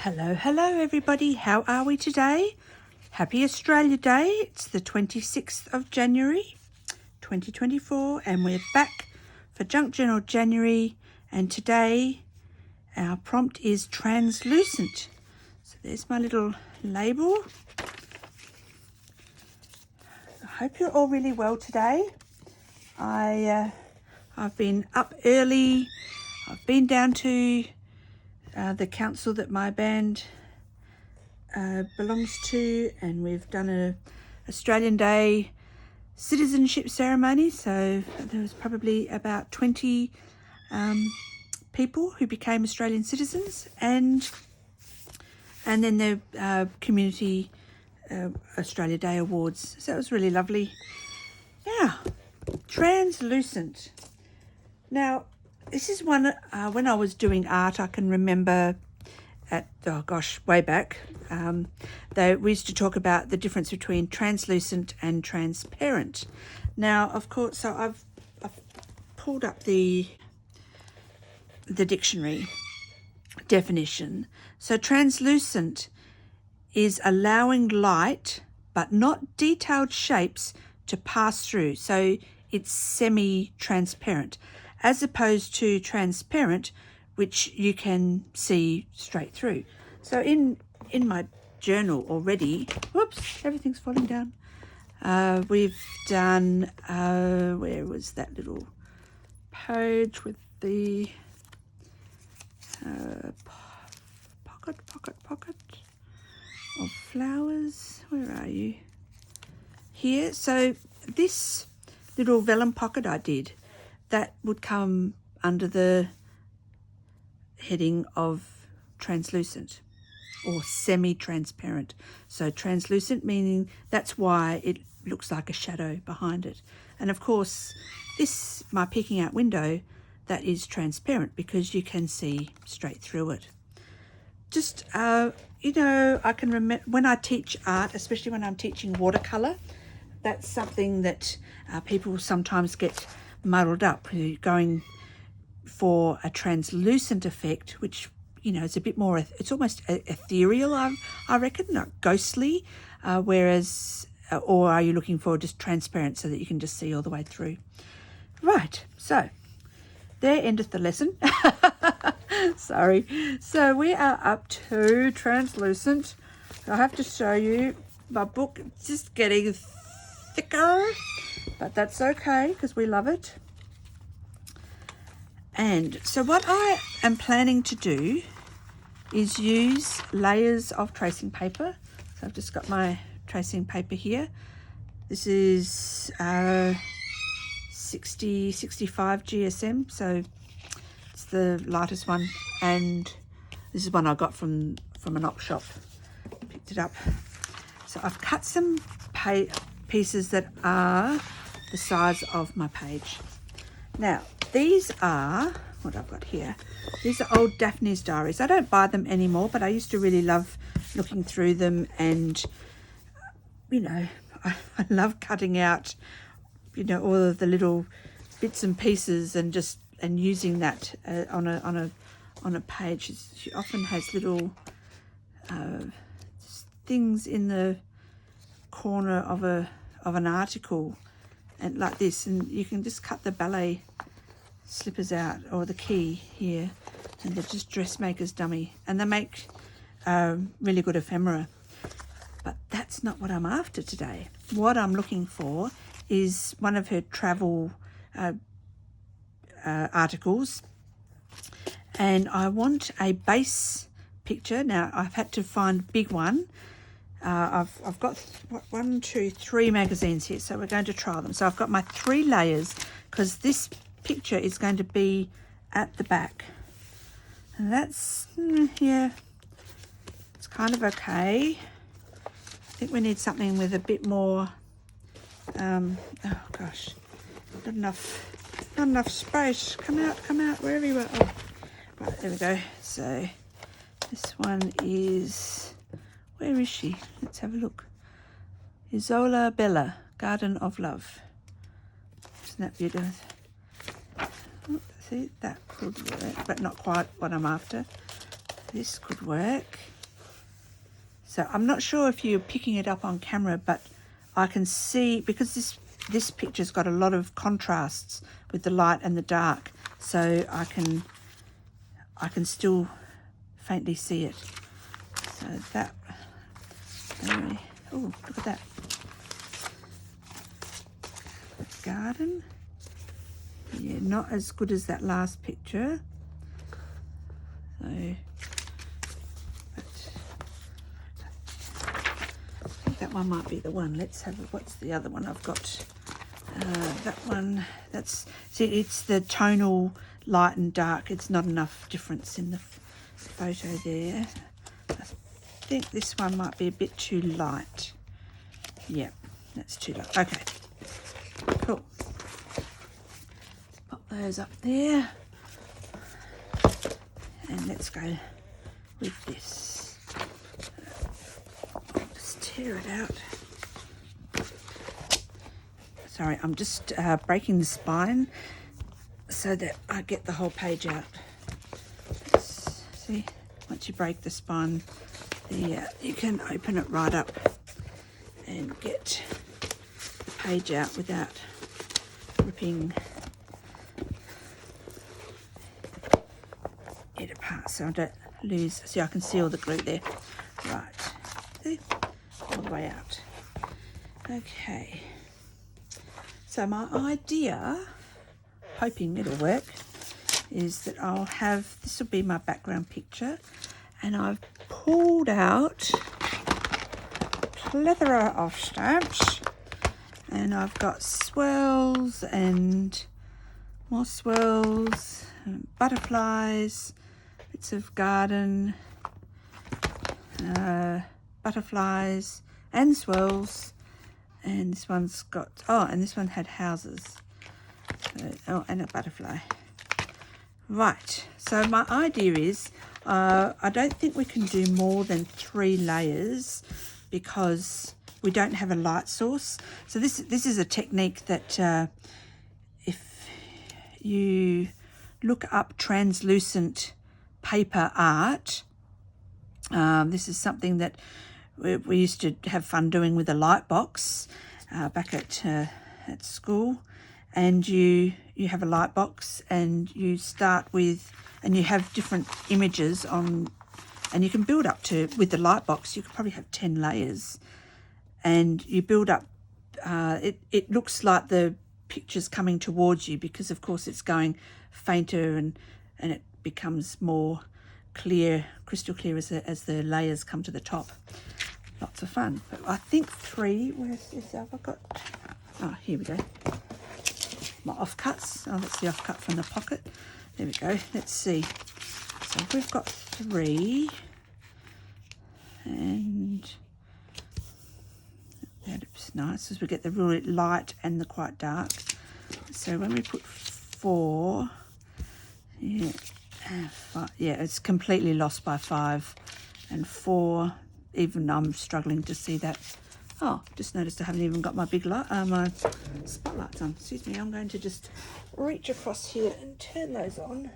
Hello everybody. How are we today? Happy Australia Day. It's the 26th of January 2024 and we're back for Junk Journal January, and today our prompt is translucent. So there's my little label. I hope you're all really well today. I've been up early. I've been down to the council that my band belongs to, and we've done a Australian Day citizenship ceremony. So there was probably about 20 people who became Australian citizens, and then the community Australia Day awards. So it was really lovely. Now, translucent. Now, this is one, when I was doing art, I can remember way back, we used to talk about the difference between translucent and transparent. Now, of course, so I've pulled up the dictionary definition. So translucent is allowing light but not detailed shapes to pass through. So it's semi-transparent, as opposed to transparent, which you can see straight through. So in my journal already, whoops, everything's falling down. We've done, where was that little page with the pocket of flowers? Where are you? Here. So this little vellum pocket I did, that would come under the heading of translucent or semi-transparent. So translucent meaning that's why it looks like a shadow behind it. And of course, this, my peeking out window, that is transparent because you can see straight through it. Just, I can remember when I teach art, especially when I'm teaching watercolour, that's something that people sometimes get muddled up, going for a translucent effect, which is a bit more, it's almost ethereal, I reckon, not ghostly, whereas, or are you looking for just transparent so that you can just see all the way through? Right, so there endeth the lesson. Sorry. So we are up to translucent. I have to show you my book. It's just getting thicker, but that's okay because we love it. And so what I am planning to do is use layers of tracing paper. So I've just got my tracing paper here. This is 65 GSM, so it's the lightest one, and this is one I got from an op shop. Picked it up. So I've cut some pieces that are the size of my page. Now, these are what I've got here. These are old Daphne's diaries. I don't buy them anymore, but I used to really love looking through them, and I love cutting out all of the little bits and pieces and using that on a page. She often has little things in the corner of an article, and like this, and you can just cut the ballet slippers out, or the key here, and they're just dressmaker's dummy, and they make really good ephemera. But that's not what I'm after today. What I'm looking for is one of her travel articles, and I want a base picture. Now I've had to find a big one. I've got 1, 2, 3 magazines here, so we're going to try them. So I've got my 3 layers, because this picture is going to be at the back, and that's yeah, it's kind of okay. I think we need something with a bit more oh gosh, not enough space. Come out, wherever you are. Oh, right, there we go. So this one is, where is she? Let's have a look. Isola Bella, Garden of Love. Isn't that beautiful? See, that could work, but not quite what I'm after. This could work. So I'm not sure if you're picking it up on camera, but I can see, because this picture's got a lot of contrasts with the light and the dark, so I can still faintly see it. So that, anyway, oh, look at that. Garden. Yeah, not as good as that last picture. So, but I think that one might be the one. Let's have a, what's the other one I've got? That one, that's, see, it's the tonal light and dark. It's not enough difference in the photo there. I think this one might be a bit too light. Yeah, that's too light. Okay, cool. Pop those up there. And let's go with this. Just tear it out. Sorry, I'm just breaking the spine so that I get the whole page out. See, once you break the spine, you can open it right up and get the page out without ripping it apart, so I don't lose. See, I can see all the glue there. Right, see, all the way out. Okay, so my idea, hoping it'll work, is that I'll have, this will be my background picture, and I've pulled out a plethora of stamps, and I've got swirls and more swirls, and butterflies, bits of garden, butterflies and swirls, and this one's got, oh, and this one had houses. Oh, and a butterfly. Right, so my idea is, I don't think we can do more than 3 layers because we don't have a light source. So this is a technique that if you look up translucent paper art, this is something that we used to have fun doing with a light box back at school. And you have a light box, and you start with, and you have different images on, and you can build up to, with the light box, you could probably have 10 layers, and you build up, it looks like the picture's coming towards you because of course it's going fainter and it becomes more clear, crystal clear as the layers come to the top. Lots of fun. But I think 3, where's this? Have I got, oh, here we go. My offcuts. Oh, that's the offcut from the pocket. There we go. Let's see. So we've got 3, and that's nice as we get the really light and the quite dark. So when we put 4, yeah, 5, yeah, it's completely lost by 5 and 4. Even I'm struggling to see that. Oh, just noticed I haven't even got my big light, my spotlights on. Excuse me, I'm going to just reach across here and turn those on.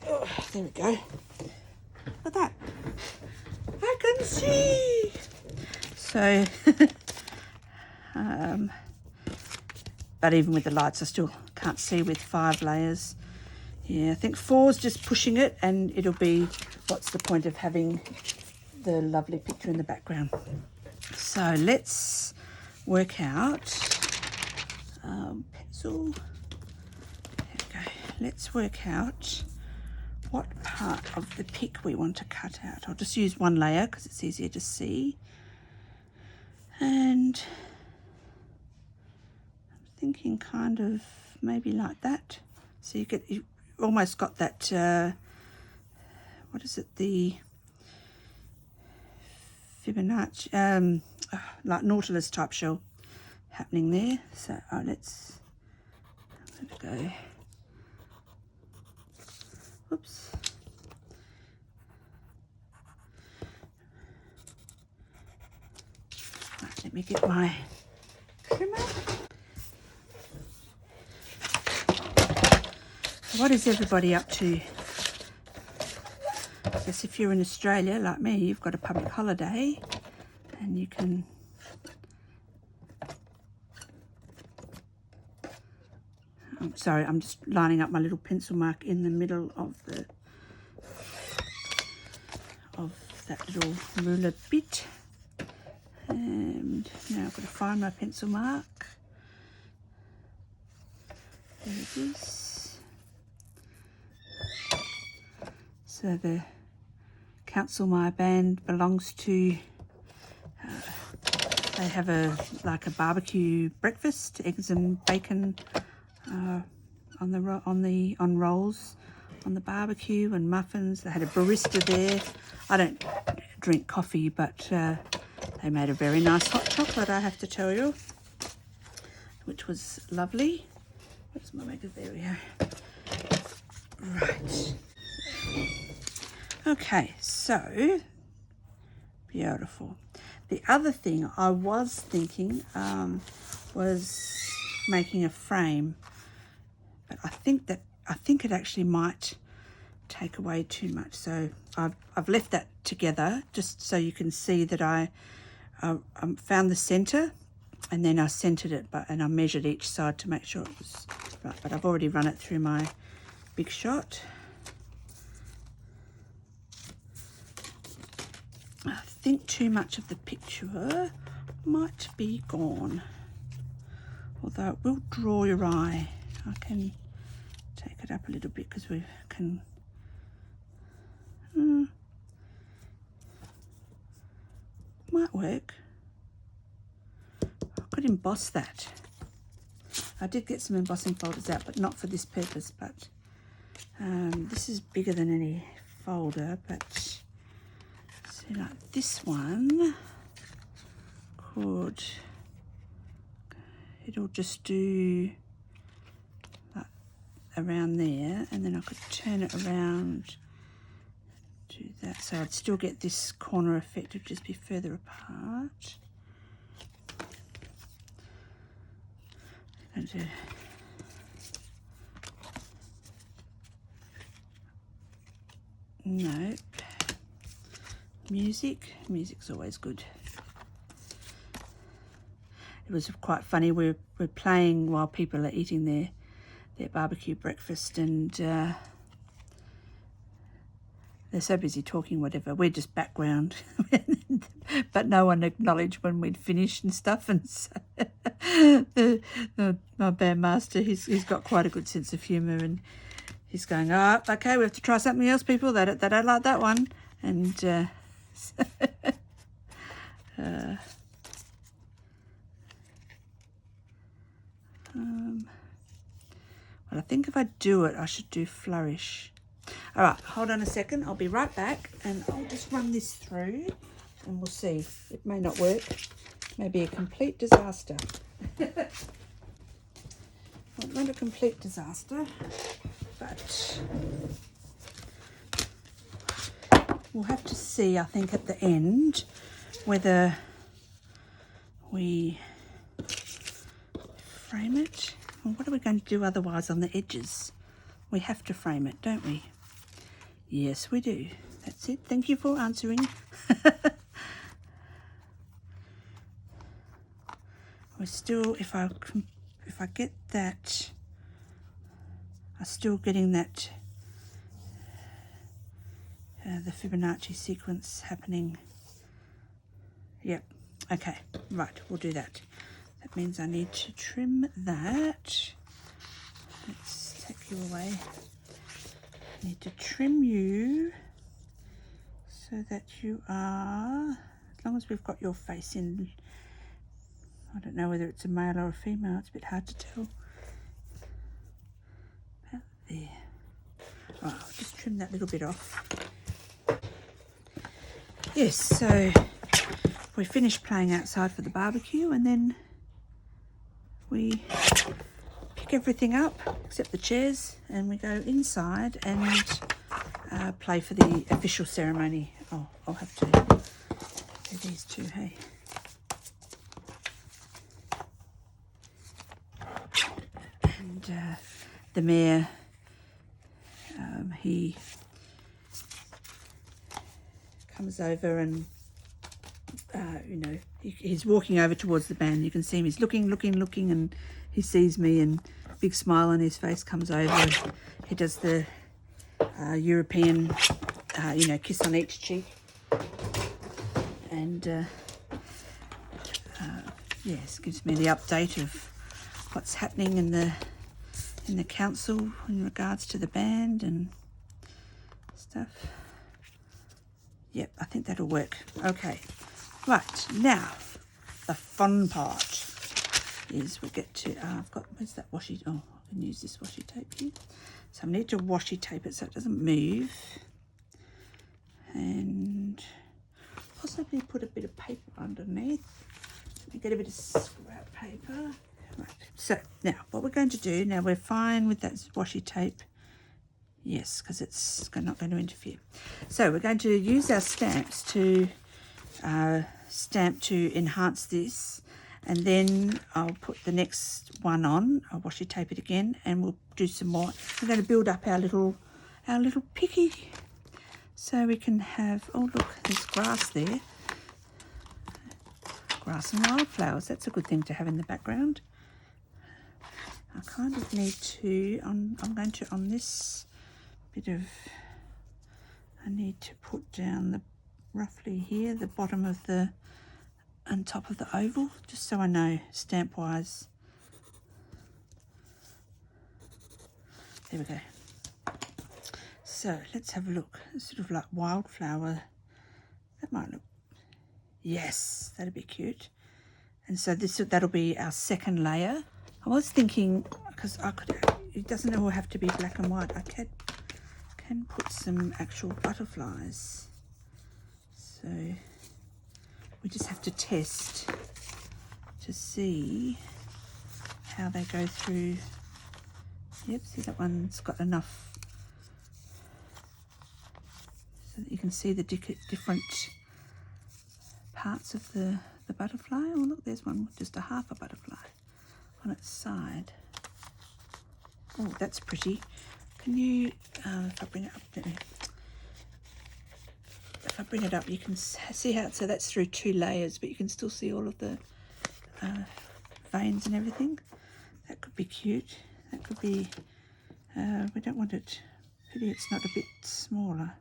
Oh, there we go. Look at that. I can see. So, but even with the lights, I still can't see with 5 layers. Yeah, I think 4's just pushing it, and it'll be, what's the point of having the lovely picture in the background? So let's work out, pencil, there we go. Let's work out what part of the pic we want to cut out. I'll just use 1 layer because it's easier to see. And I'm thinking kind of maybe like that. So you almost got that, what is it, the Fibonacci, like Nautilus type shell happening there. So let's go. Whoops. Right, let me get my trimmer. What is everybody up to? guess if you're in Australia like me, you've got a public holiday and you can sorry, I'm just lining up my little pencil mark in the middle of that little ruler bit. And now I've got to find my pencil mark. There it is. So the council my band belongs to, they have like a barbecue breakfast, eggs and bacon on rolls on the barbecue, and muffins. They had a barista there. I don't drink coffee, but they made a very nice hot chocolate, I have to tell you, which was lovely. Where's my magazine? There we go. Right. Okay, so beautiful. The other thing I was thinking was making a frame, but I think it actually might take away too much. So I've left that together just so you can see that I found the center, and then I centered it, and I measured each side to make sure it was right. But I've already run it through my Big Shot. I think too much of the picture might be gone, although it will draw your eye. I can take it up a little bit because we can. Might work. I could emboss that. I did get some embossing folders out, but not for this purpose. But this is bigger than any folder. But see, like this one could. It'll just do like around there, and then I could turn it around. Do that, so I'd still get this corner effect, of just be further apart. I'm going to nope. Music's always good. It was quite funny. We're playing while people are eating their barbecue breakfast, and they're so busy talking whatever. We're just background, but no one acknowledged when we'd finished and stuff. And so my bandmaster, he's got quite a good sense of humour, and he's going, "Oh, okay, we have to try something else, people. They don't like that one." And but I think if I do it, I should do flourish. All right, hold on a second. I'll be right back, and I'll just run this through, and we'll see. It may not work. It may be a complete disaster. Well, not a complete disaster, but we'll have to see, I think, at the end, whether we frame it. Well, what are we going to do otherwise on the edges? We have to frame it, don't we? Yes, we do. That's it. Thank you for answering. We're still, if I get that, I'm still getting that, the Fibonacci sequence happening. Yep. Okay. Right. We'll do that. That means I need to trim that. Let's take you away. I need to trim you so that you are, as long as we've got your face in, I don't know whether it's a male or a female, it's a bit hard to tell. About there. Right, I'll just trim that little bit off. Yes, so we finished playing outside for the barbecue, and then we pick everything up except the chairs, and we go inside and play for the official ceremony. Oh, I'll have to do these two, hey. And the mayor, he comes over and, you know, he's walking over towards the band. You can see him, he's looking, and he sees me, and big smile on his face, comes over. He does the European, you know, kiss on each cheek. And yes, gives me the update of what's happening in the council in regards to the band and stuff. Yep, I think that'll work. Okay, right, now the fun part is we get to, I've got, where's that washi, oh, I can use this washi tape here. So I need to washi tape it so it doesn't move. And possibly put a bit of paper underneath. Let me get a bit of scrap paper. Right, so now what we're going to do, now we're fine with that washi tape. Yes, because it's not going to interfere. So we're going to use our stamps to stamp to enhance this, and then I'll put the next one on. I'll washi tape it again, and we'll do some more. We're going to build up our little picky, so we can have, oh look, there's grass there. Grass and wildflowers, that's a good thing to have in the background. I kind of need to, I'm going to, on this bit of, I need to put down the, roughly here, the bottom of the, on top of the oval, just so I know stamp wise. There we go. So let's have a look. It's sort of like wildflower. That might look, yes, that'd be cute. And so that'll be our second layer. I was thinking, because I could, it doesn't all have to be black and white. I can put some actual butterflies. So we just have to test to see how they go through. Yep, see that one's got enough so that you can see the different parts of the butterfly. Oh look, there's one with just a half a butterfly on its side. Oh, that's pretty. Can you, if I bring it up there, if I bring it up, you can see how, so that's through 2 layers, but you can still see all of the veins and everything. That could be cute. That could be, we don't want it, pity it's not a bit smaller.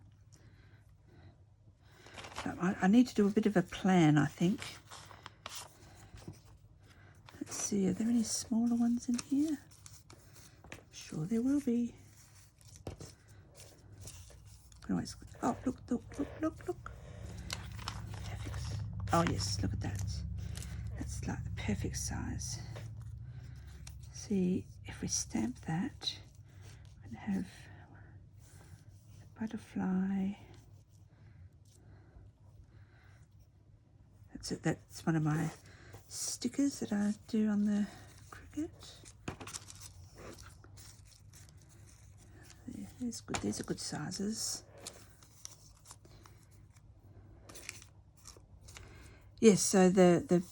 I need to do a bit of a plan, I think. Let's see, are there any smaller ones in here? I'm sure there will be. Always, oh, look. Perfect. Oh, yes, look at that. That's like the perfect size. See, if we stamp that, we can have the butterfly. That's it. That's one of my stickers that I do on the cricket. There's good. These are good sizes. Yes. So the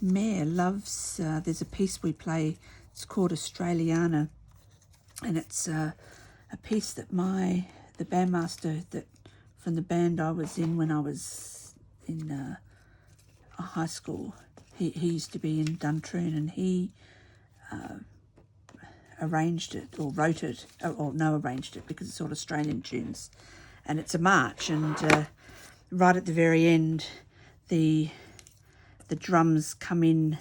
mayor loves. There's a piece we play. It's called Australiana, and it's a piece that the bandmaster that from the band I was in when I was in high school. He used to be in Duntroon, and he arranged it or wrote it, arranged it because it's all Australian tunes, and it's a march. And right at the very end, the drums come in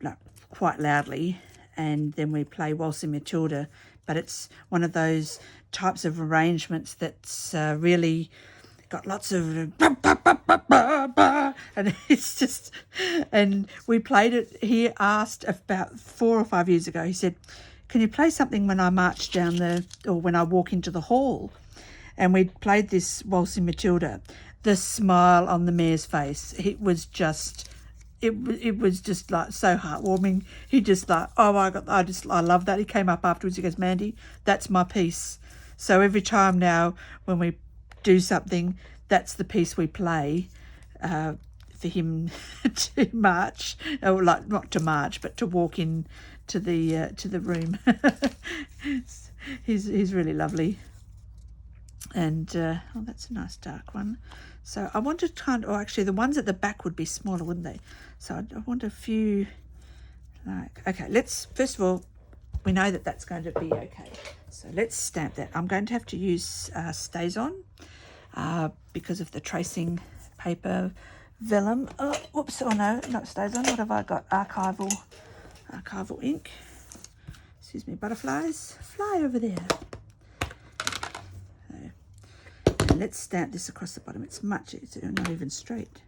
like quite loudly, and then we play Waltzing Matilda. But it's one of those types of arrangements that's really got lots of and it's just, and we played it. He asked about 4 or 5 years ago, he said, can you play something when I march down or when I walk into the hall? And we played this Waltzing Matilda. The smile on the mayor's face, it was just like so heartwarming. He just like, oh my God, I love that. He came up afterwards, he goes, Mandy, that's my piece. So every time now when we do something, that's the piece we play for him to march, or like not to march, but to walk in to the room. He's really lovely. And oh, that's a nice dark one. So I wanted kind of, or actually the ones at the back would be smaller, wouldn't they? So I want a few, like, okay, let's, first of all, we know that that's going to be okay. So let's stamp that. I'm going to have to use StazOn because of the tracing paper vellum. Oh, whoops, oh no, not StazOn. What have I got? Archival ink. Excuse me, butterflies. Fly over there. And let's stamp this across the bottom. It's not even straight.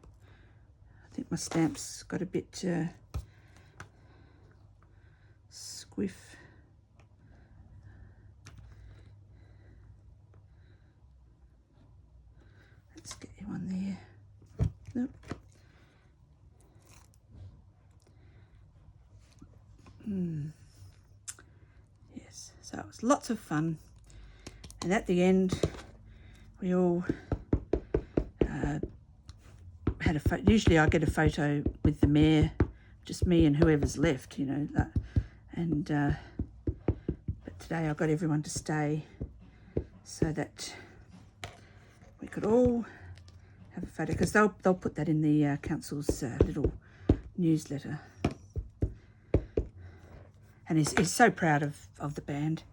I think my stamp's got a bit squiff. Let's get you on there. Nope. Yes, so it was lots of fun. And at the end, we all had a photo. Usually I get a photo with the mayor, just me and whoever's left, you know. And but today I got everyone to stay so that we could all have a photo, because they'll put that in the council's little newsletter. And he's so proud of the band.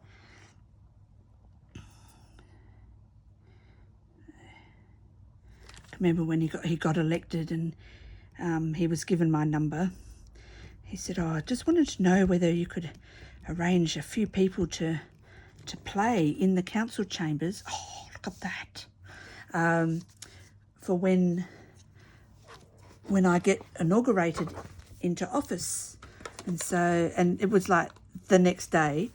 I remember when he got elected and he was given my number. He said, "Oh, I just wanted to know whether you could arrange a few people to play in the council chambers." Oh, look at that! For when I get inaugurated into office. And it was like the next day,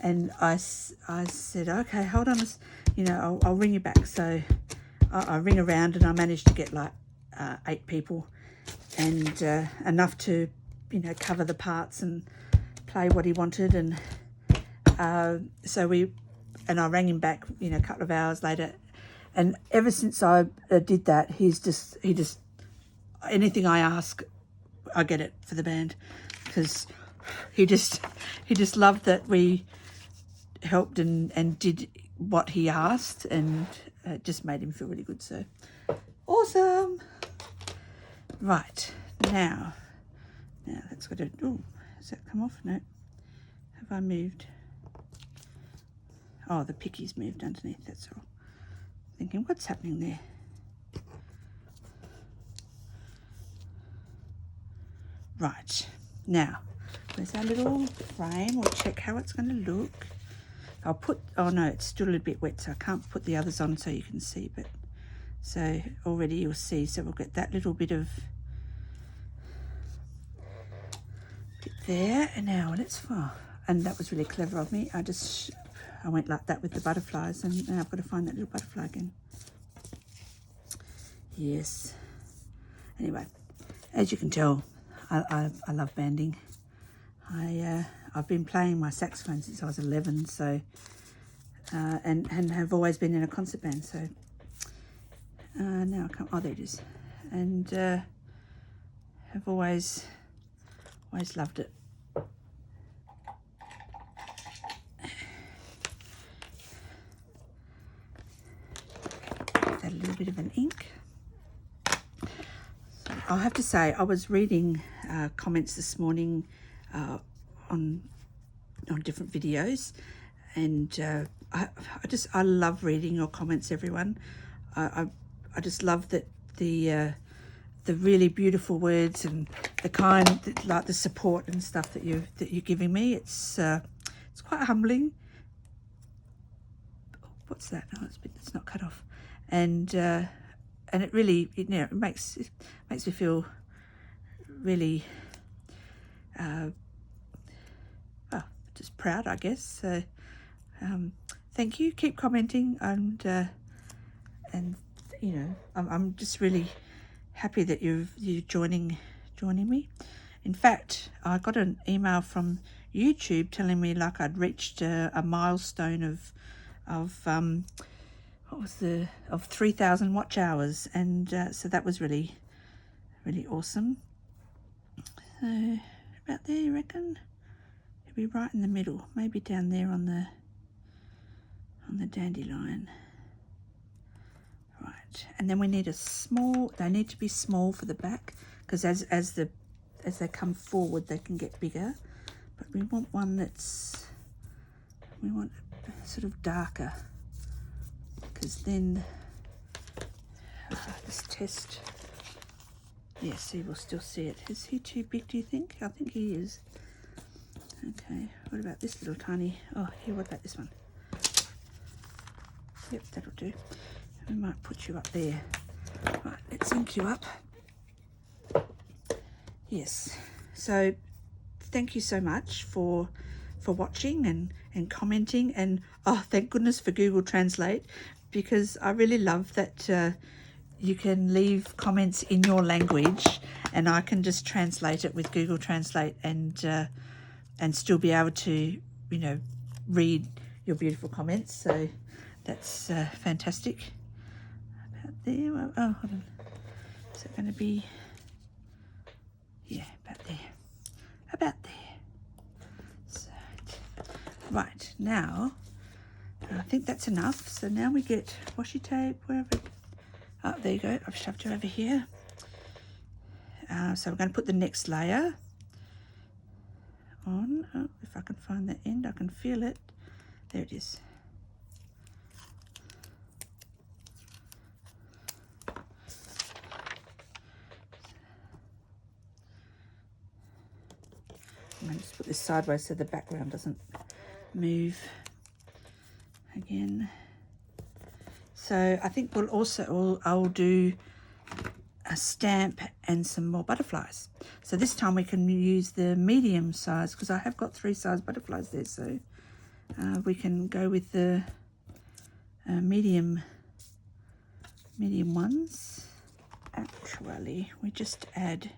and I said, okay, hold on, you know, I'll ring you back. So I ring around and I managed to get like 8 people, and enough to, you know, cover the parts and play what he wanted. And so I rang him back, you know, a couple of hours later, and ever since I did that, he just anything I ask, I get it for the band, because he just loved that we helped and did what he asked, and it just made him feel really good. So awesome. Right, now that's got to, oh, has that come off? No. Have I moved? Oh, the picky's moved underneath, that's all. Thinking, what's happening there? Right, now, where's our little frame? We'll check how it's going to look. I'll put, oh no, it's still a little bit wet, so I can't put the others on so you can see, but so already you'll see. So we'll get that little bit of there, and now when it's far, and that was really clever of me. I went like that with the butterflies, and now I've got to find that little butterfly again. Yes. Anyway, as you can tell, I love banding. I've been playing my saxophone since I was 11, so and have always been in a concert band. So now I can't. Oh, there it is, and have always loved it. Add a little bit of an ink. So I'll have to say, I was reading comments this morning on different videos, and I love reading your comments, everyone. I just love that the really beautiful words and the kind, like the support and stuff that you're giving me. It's quite humbling. What's that? Oh, it's not cut off, and it really, you know, it makes me feel really just proud, I guess. So thank you. Keep commenting, and you know, I'm just really happy that you're joining me. In fact, I got an email from YouTube telling me like I'd reached a milestone of 3,000 watch hours, and so that was really awesome. So about there, you reckon? It'll be right in the middle, maybe down there on the dandelion. Right, and then we need a small, they need to be small for the back, because as they come forward they can get bigger, but we want one that's, we want sort of darker, because then let's test. Yes, see, we'll still see it. Is he too big, do you think? I think he is. Okay, what about this little tiny, oh here, what about this one? Yep, that'll do. We might put you up there. Right, let's ink you up. Yes, so thank you so much for watching and commenting, and oh, thank goodness for Google Translate, because I really love that you can leave comments in your language and I can just translate it with Google Translate and still be able to, you know, read your beautiful comments. So that's fantastic. About there, oh, hold on. Is it going to be, yeah, about there. About there. So, right, now, I think that's enough. So now we get washi tape, wherever. Oh, there you go. I've shoved her over here. So we're going to put the next layer on. Oh, if I can find the end, I can feel it. There it is. I'm going to just put this sideways so the background doesn't move again. So I think we'll also, I'll do a stamp and some more butterflies. So this time we can use the medium size, because I have got 3 size butterflies there, so we can go with the medium ones. Actually, we just add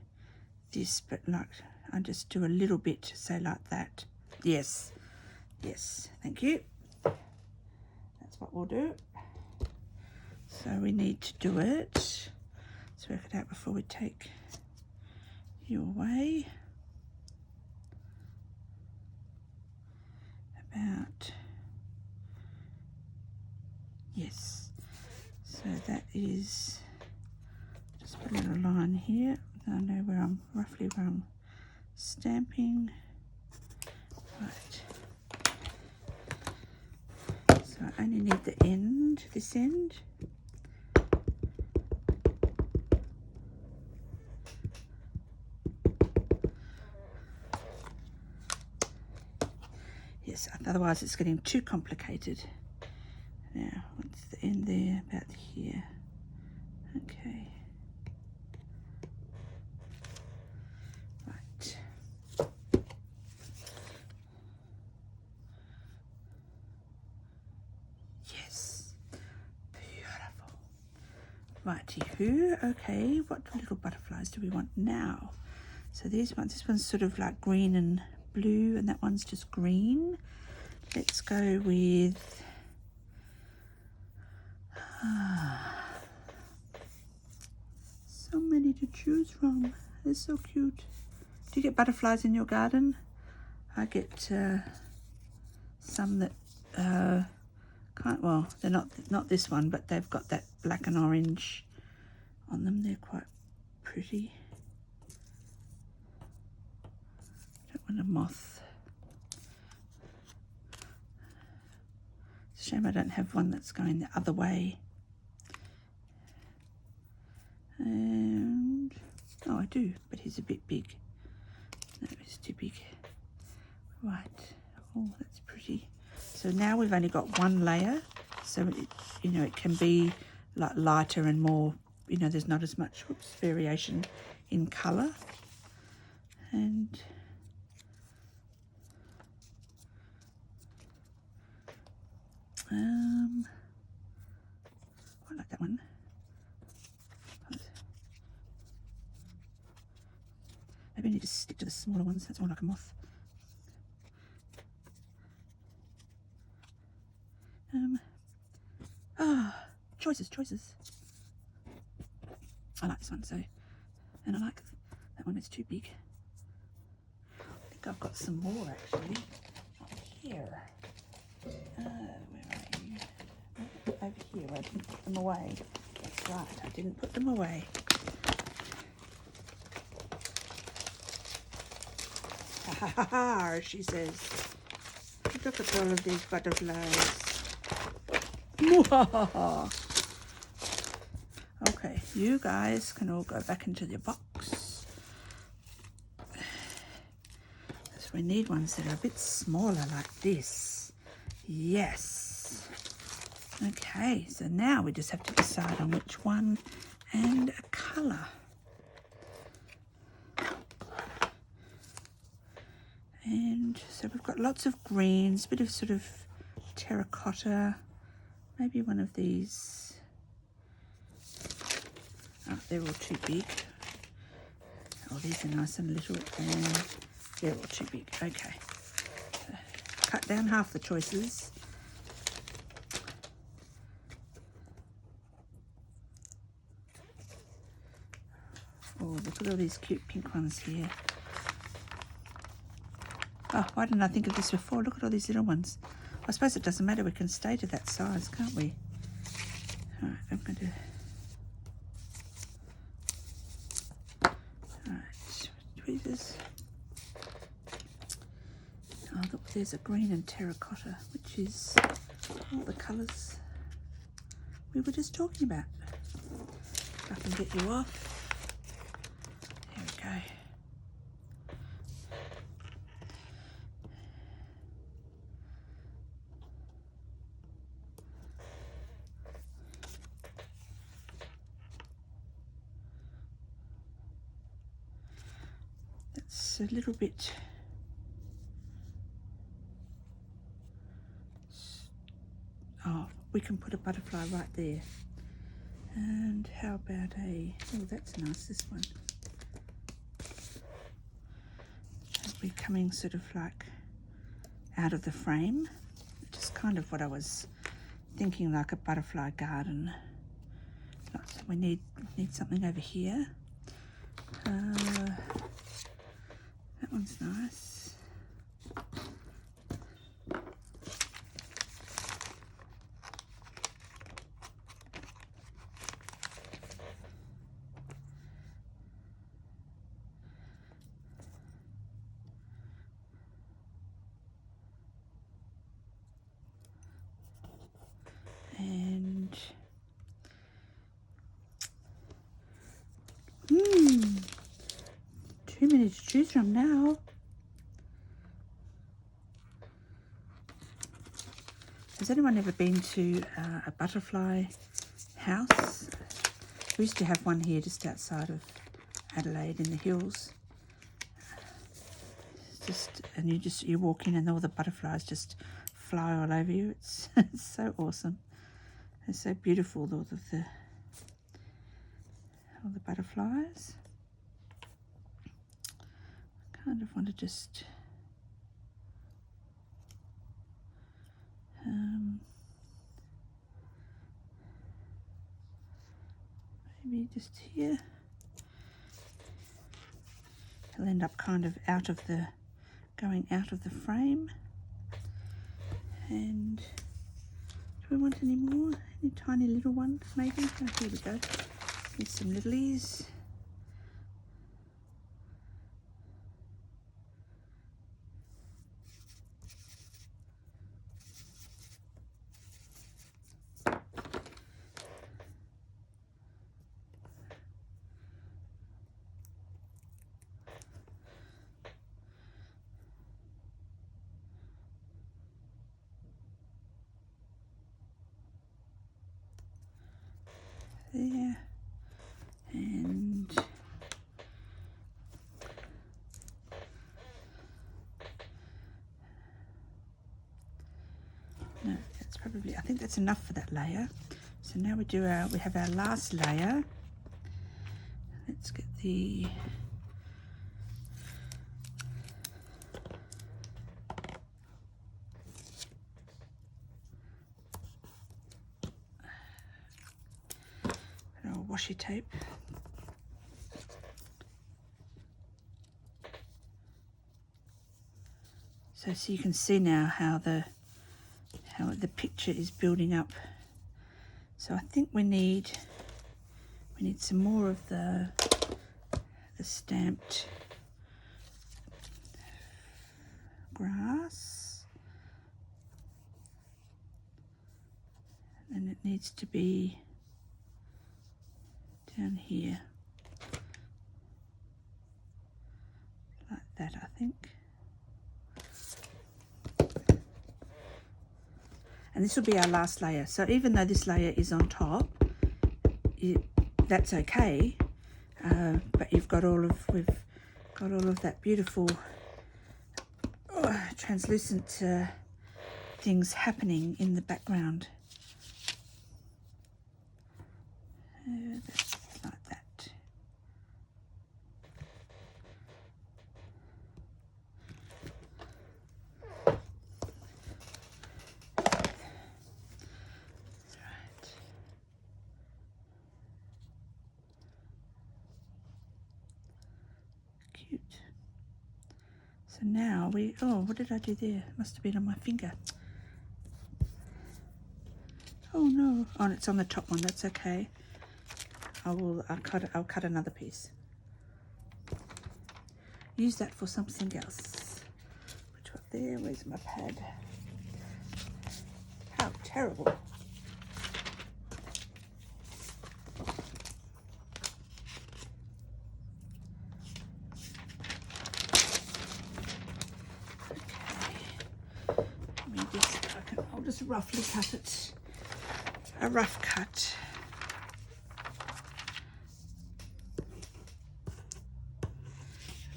this, but like I just do a little bit, say like that. Yes, yes, thank you. That's what we'll do. So we need to do it. Let's work it out before we take you away. About, yes. So that is, just put a little line here. I know where I'm, roughly where I'm stamping. Right. So I only need the end, this end. Yes, otherwise it's getting too complicated. Now, what's the end there? About here. Okay. Right. Yes. Beautiful. Righty-hoo. Okay, what little butterflies do we want now? So these ones, this one's sort of like green and blue, and that one's just green. Let's go with so many to choose from. They're so cute. Do you get butterflies in your garden? I get some that can't, well, they're not this one, but they've got that black and orange on them. They're quite pretty. Don't want a moth. It's a shame I don't have one that's going the other way. And oh, I do, but he's a bit big. No, he's too big. Right. Oh, that's pretty. So now we've only got one layer, so it, you know, it can be like lighter and more, you know, there's not as much variation in colour. And I like that one. Maybe I need to stick to the smaller ones. That's more like a moth. Choices. I like this one, so, and I like that one. It's too big. I think I've got some more actually here. Where are you? Over here. I didn't put them away. Right, I didn't put them away. Ha ha ha ha, she says. Look at all of these butterflies. Okay, you guys can all go back into your box. So we need ones that are a bit smaller like this. Yes. Okay, so now we just have to decide on which one and a colour. And so we've got lots of greens, a bit of sort of terracotta, maybe one of these. Oh, they're all too big. Oh, these are nice and little, and they're all too big. Okay, so cut down half the choices. Oh, look at all these cute pink ones here. Oh, why didn't I think of this before? Look at all these little ones. I suppose it doesn't matter. We can stay to that size, can't we? All right, I'm going to... All right, tweezers. Oh, look, there's a green and terracotta, which is all the colours we were just talking about. If I can get you off. There we go. That's a little bit... Oh, we can put a butterfly right there. And how about a... Oh, that's nice, this one. It'll be coming sort of like out of the frame, which is kind of what I was thinking, like a butterfly garden. So we need something over here. That one's nice. And too many to choose from now. Has anyone ever been to a butterfly house? We used to have one here just outside of Adelaide in the hills. It's just, and you walk in and all the butterflies just fly all over you. It's so awesome. They're so beautiful, all the butterflies. I kind of want to just maybe just here. It'll end up kind of going out of the frame. And do we want any more? Any tiny little ones maybe? Oh, here we go. Here's some littlies. There, and no, that's probably, I think that's enough for that layer. So now we have our last layer. Let's get the washi tape. So you can see now how the picture is building up. So I think we need We need some more of the stamped grass. And it needs to be down here. Like that, I think. And this will be our last layer. So even though this layer is on top, that's okay. But we've got all of that beautiful translucent things happening in the background. That's like that. Right. Cute. So now what did I do there? Must have been on my finger. Oh no. Oh, and it's on the top one, that's okay. I'll cut another piece. Use that for something else. Put it up there, where's my pad? How terrible. I'll just roughly cut it. A rough cut.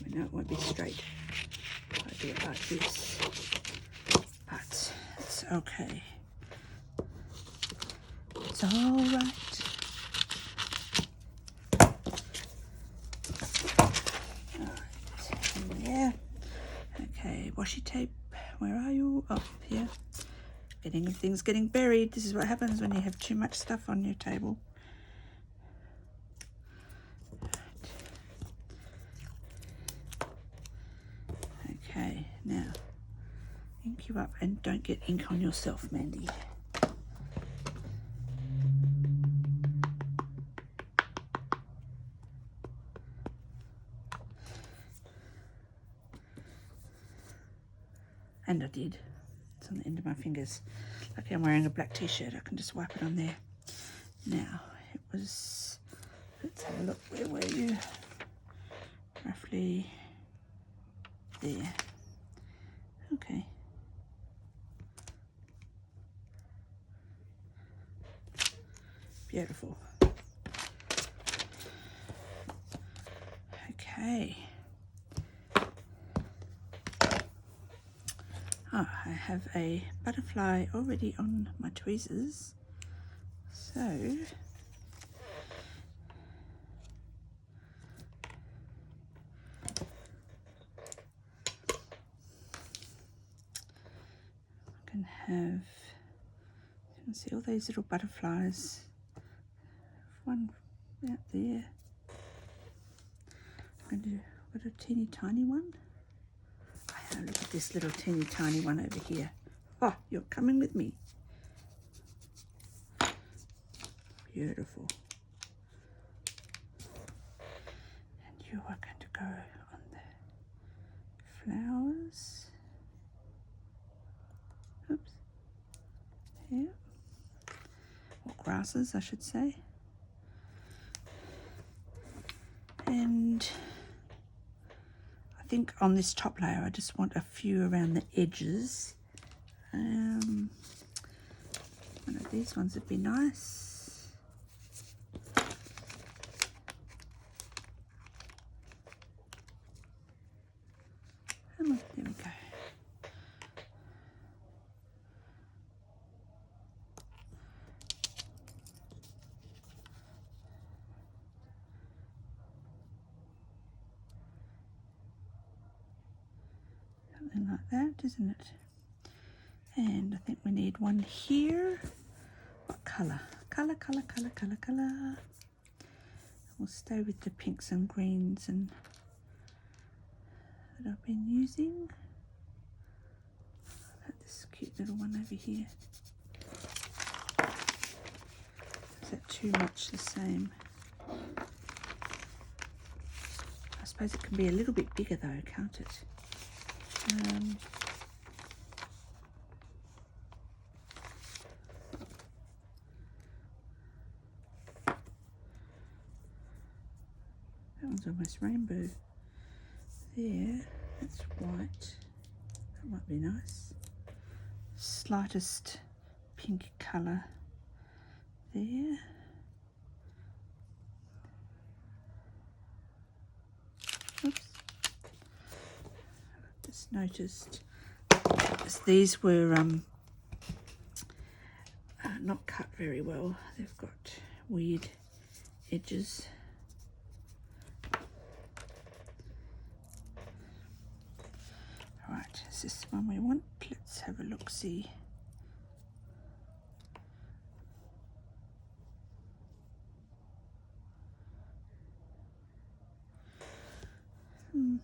I know it won't be straight. I'll do it like this. But it's okay. It's all right. All right. And there. Okay, washi tape. Where are you? Oh, here. Things getting buried. This is what happens when you have too much stuff on your table. Okay, now ink you up and don't get ink on yourself, Mandy. And I did. It's on the end of my fingers. Lucky I'm wearing a black t-shirt. I can just wipe it on there. Now, it was, let's have a look. Where were you? Roughly there. Okay. Beautiful. Okay. Oh, I have a butterfly already on my tweezers. So can have, you can see all these little butterflies. One out there. I'm going to put a teeny tiny one. Oh, look at this little teeny tiny one over here. Oh, you're coming with me. Beautiful. And you are going to go on the flowers. Oops. Here. Or grasses, I should say. And I think on this top layer I just want a few around the edges. One of these ones would be nice. Come on, there we go. Something like that, isn't it? And I think we need one here. What colour? Colour. We'll stay with the pinks and greens and that I've been using. This cute little one over here. Is that too much the same? suppose it can be a little bit bigger though, can't it? That one's almost rainbow. There, that's white. That might be nice. Slightest pink colour there. Oops. Just noticed these were not cut very well. They've got weird edges. Right, is this the one we want? Let's have a look-see.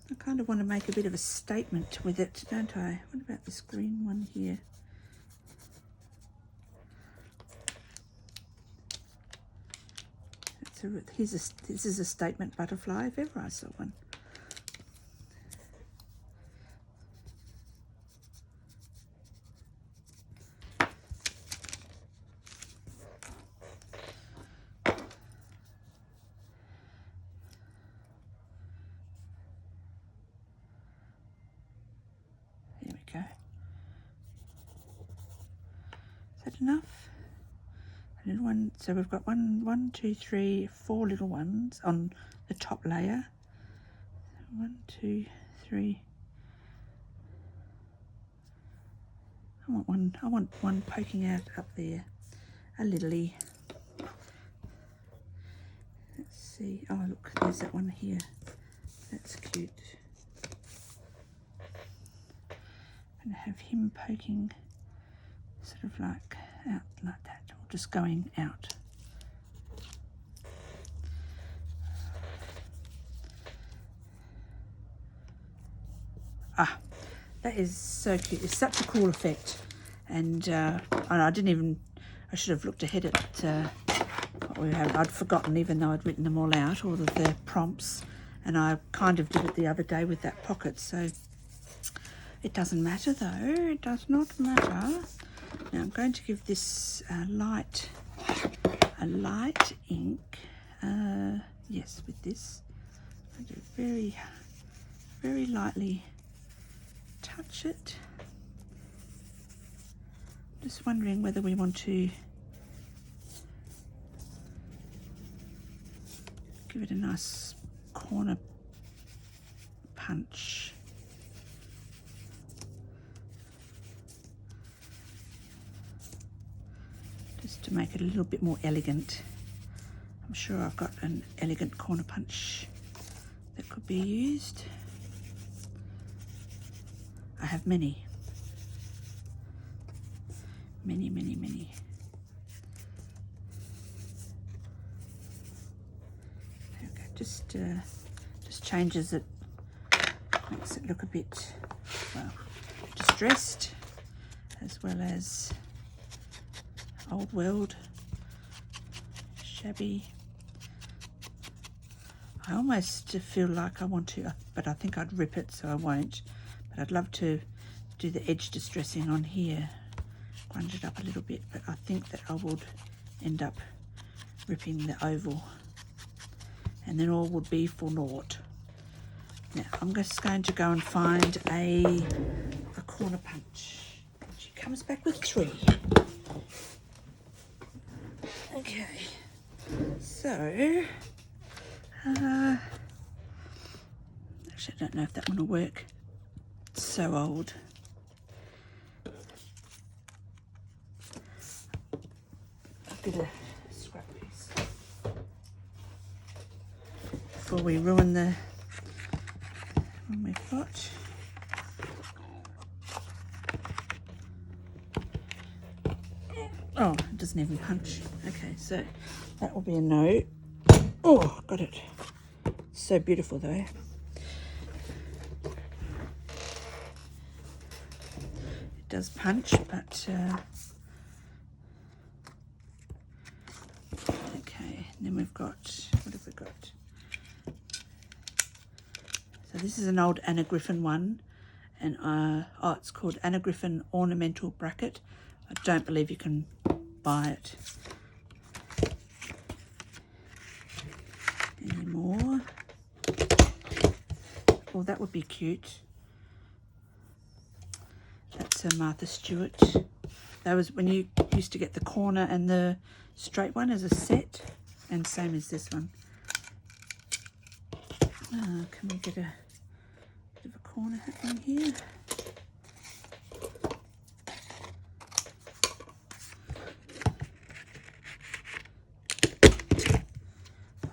I kind of want to make a bit of a statement with it, don't I? What about this green one here? This is a statement butterfly if ever I saw one. There we go. Is that enough? A little one. So we've got one, two, three, 4 little ones on the top layer. 1, 2, 3. I want one poking out up there, a littly. Let's see. Oh look, there's that one here. That's cute. I'm gonna have him poking, sort of like out like that, or just going out. Ah, that is so cute. It's such a cool effect. And I should have looked ahead at what we have. I'd forgotten, even though I'd written them all out, all of the prompts. And I kind of did it the other day with that pocket. So it doesn't matter though. It does not matter. Now I'm going to give this a light ink. Yes, with this. I do very, very lightly touch it. Just wondering whether we want to give it a nice corner punch. Just to make it a little bit more elegant. I'm sure I've got an elegant corner punch that could be used. I have many. Many. Okay, just changes it, makes it look a bit, well, distressed, as well as old world, shabby. I almost feel like I want to, but I think I'd rip it, so I won't. But I'd love to do the edge distressing on here, grunge it up a little bit, but I think that I would end up ripping the oval, and then all would be for naught. Now I'm just going to go and find a corner punch. She comes back with 3. Okay, so actually I don't know if that one will work. It's so old. I'll get a scrap piece before we ruin the one we've got. Oh, it doesn't even punch. Okay, so that will be a no. Oh, got it. So beautiful though. It does punch, but okay. And then we've got, what have we got? So this is an old Anna Griffin one, and oh, it's called Anna Griffin Ornamental Bracket. I don't believe you can buy it anymore. Oh, that would be cute. That's a Martha Stewart. That was when you used to get the corner and the straight one as a set, and same as this one. Can we get a bit of a corner happening here?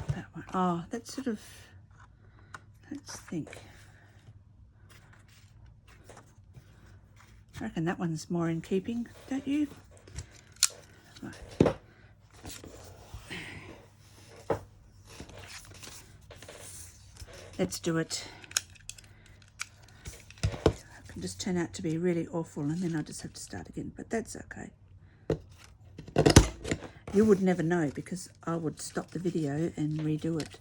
That one. Oh, that's sort of, let's think. I reckon that one's more in keeping, don't you? Right. Let's do it. It can just turn out to be really awful, and then I'll just have to start again, but that's okay. You would never know because I would stop the video and redo it.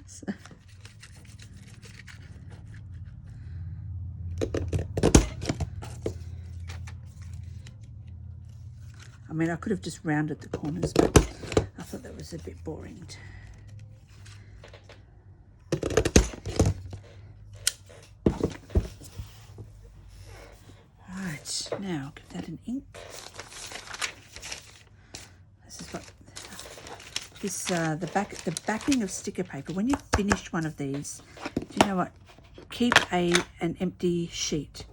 So. I mean, I could have just rounded the corners, but I thought that was a bit boring. Right, now give that an ink. This is what this the backing of sticker paper. When you've finished one of these, do you know what? Keep an empty sheet,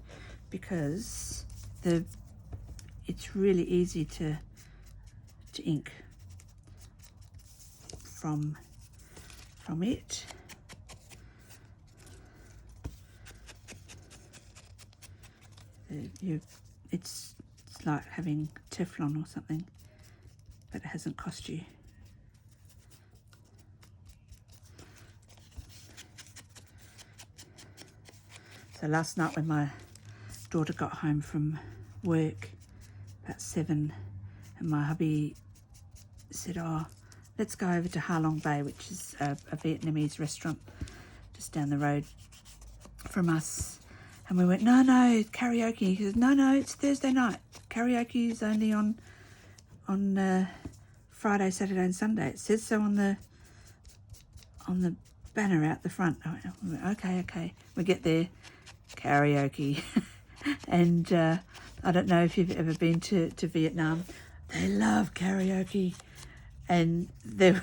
because it's really easy to ink from it. It's like having Teflon or something, but it hasn't cost you. So last night when my daughter got home from work about 7, and my hubby said, oh, let's go over to Ha Long Bay, which is a Vietnamese restaurant just down the road from us. And we went, no, karaoke. He says, no, it's Thursday night. Karaoke is only on Friday, Saturday and Sunday. It says so on the banner out the front. I went, okay. We get there, karaoke. And I don't know if you've ever been to Vietnam. They love karaoke. And there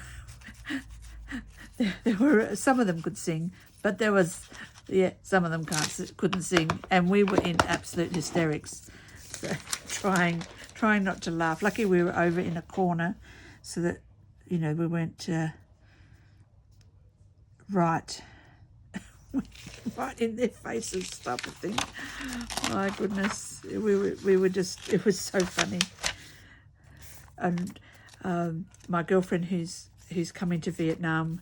were, some of them could sing, but there was, some of them couldn't sing, and we were in absolute hysterics. So trying not to laugh. Lucky we were over in a corner, so that we weren't right in their faces, type of thing. My goodness, we were just, it was so funny. And my girlfriend who's coming to Vietnam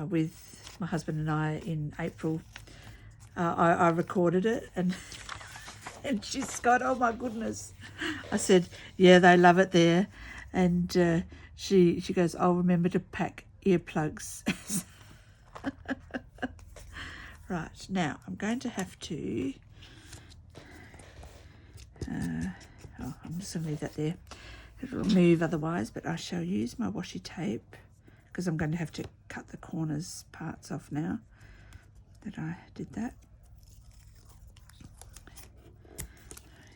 with my husband and I in April, I recorded it, and she's got, oh my goodness. I said, yeah, they love it there. And she goes, I'll remember to pack earplugs. Right, now I'm going to have to, I'm just going to leave that there. It'll move otherwise, but I shall use my washi tape, because I'm going to have to cut the corners parts off now that I did that.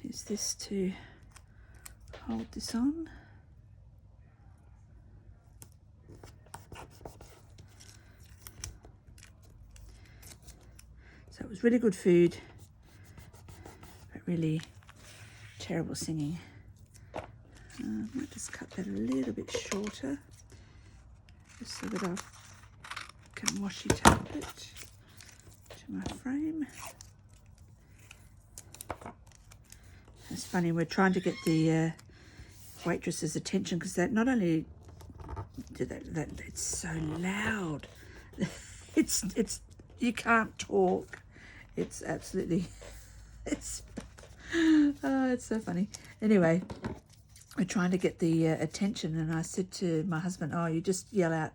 Use this to hold this on. So it was really good food, but really terrible singing. I might just cut that a little bit shorter, just so that I can washi tape it to my frame. It's funny, we're trying to get the waitress's attention, because that not only did that it's so loud. it's you can't talk. It's absolutely, it's so funny. Anyway, we're trying to get the attention, and I said to my husband, oh, you just yell out.